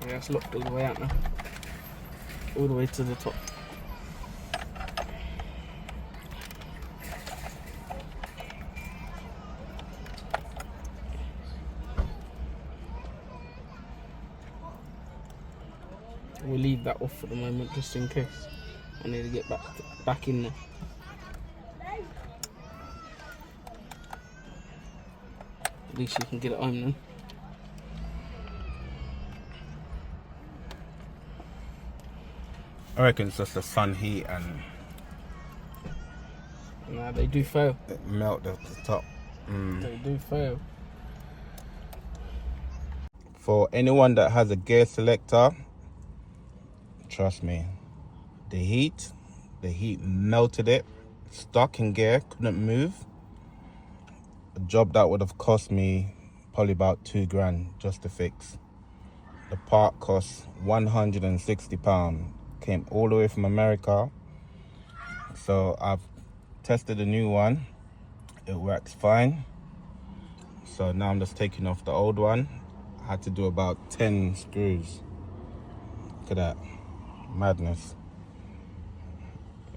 Yeah, it's locked all the way out now. All the way to the top. We'll leave that off for the moment just in case I need to get back in there. At least you can get it home then. I reckon it's just the sun heat and Nah, they do fail. it melt the top. They do fail. For anyone that has a gear selector, trust me, the heat melted it. Stuck in gear, couldn't move. A job that would have cost me probably about £2 just to fix. The part cost £160. Came all the way from America. So I've tested a new one. It works fine. So now I'm just taking off the old one. I had to do about 10 screws. Look at that. Madness.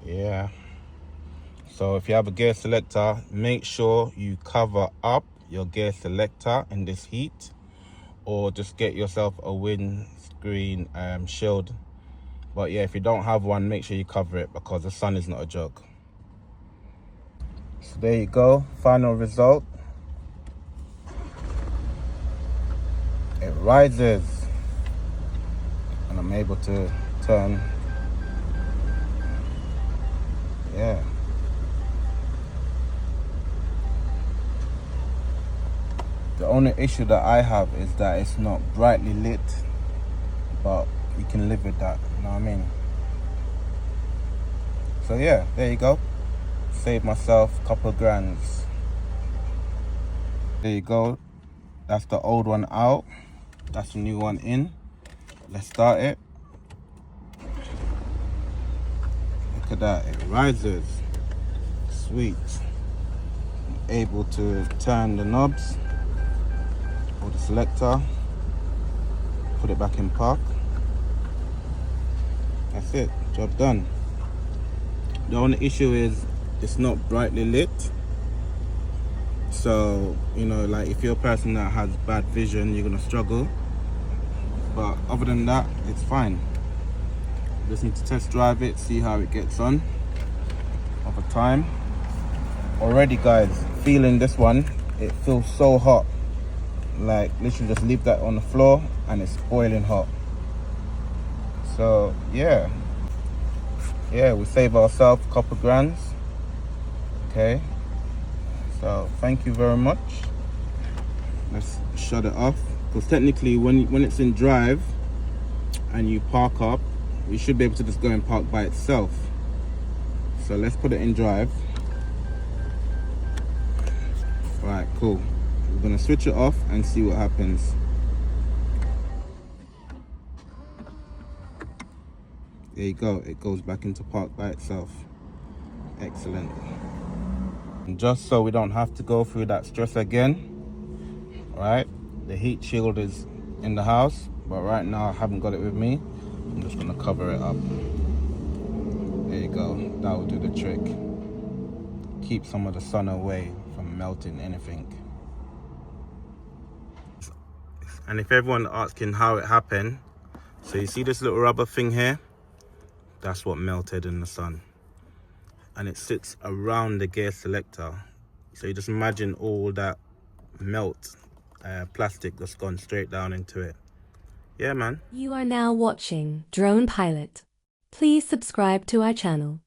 Yeah. So if you have a gear selector, make sure you cover up your gear selector in this heat, or just get yourself a windscreen shield. But yeah, if you don't have one, make sure you cover it because the sun is not a joke. So there you go, final result. It rises and I'm able to turn. Yeah. The only issue that I have is that it's not brightly lit, but you can live with that, you know what I mean? So yeah, there you go. Saved myself a couple of grands. There you go. That's the old one out. That's the new one in. Let's start it. Look at that, it rises. Sweet. I'm able to turn the knobs or the selector. Put it back in park. That's it, job done. The only issue is it's not brightly lit. So, you know, like if you're a person that has bad vision, you're gonna struggle. But other than that, it's fine. Just need to test drive it, see how it gets on over time. Already guys, feeling this one, it feels so hot. Like literally just leave that on the floor and it's boiling hot. So yeah, we save ourselves a couple grands. Okay, so thank you very much. Let's shut it off, because technically when it's in drive and you park up, you should be able to just go and park by itself. So let's put it in drive. Right, cool. We're gonna switch it off and see what happens. There you go, it goes back into park by itself. Excellent. And just so we don't have to go through that stress again, right? The heat shield is in the house, but right now I haven't got it with me. I'm just gonna cover it up. There you go, that will do the trick. Keep some of the sun away from melting anything. And if everyone asking how it happened, so you see this little rubber thing here? That's what melted in the sun. And it sits around the gear selector. So you just imagine all that melt plastic that's gone straight down into it. Yeah, man. You are now watching Drone Pilot. Please subscribe to our channel.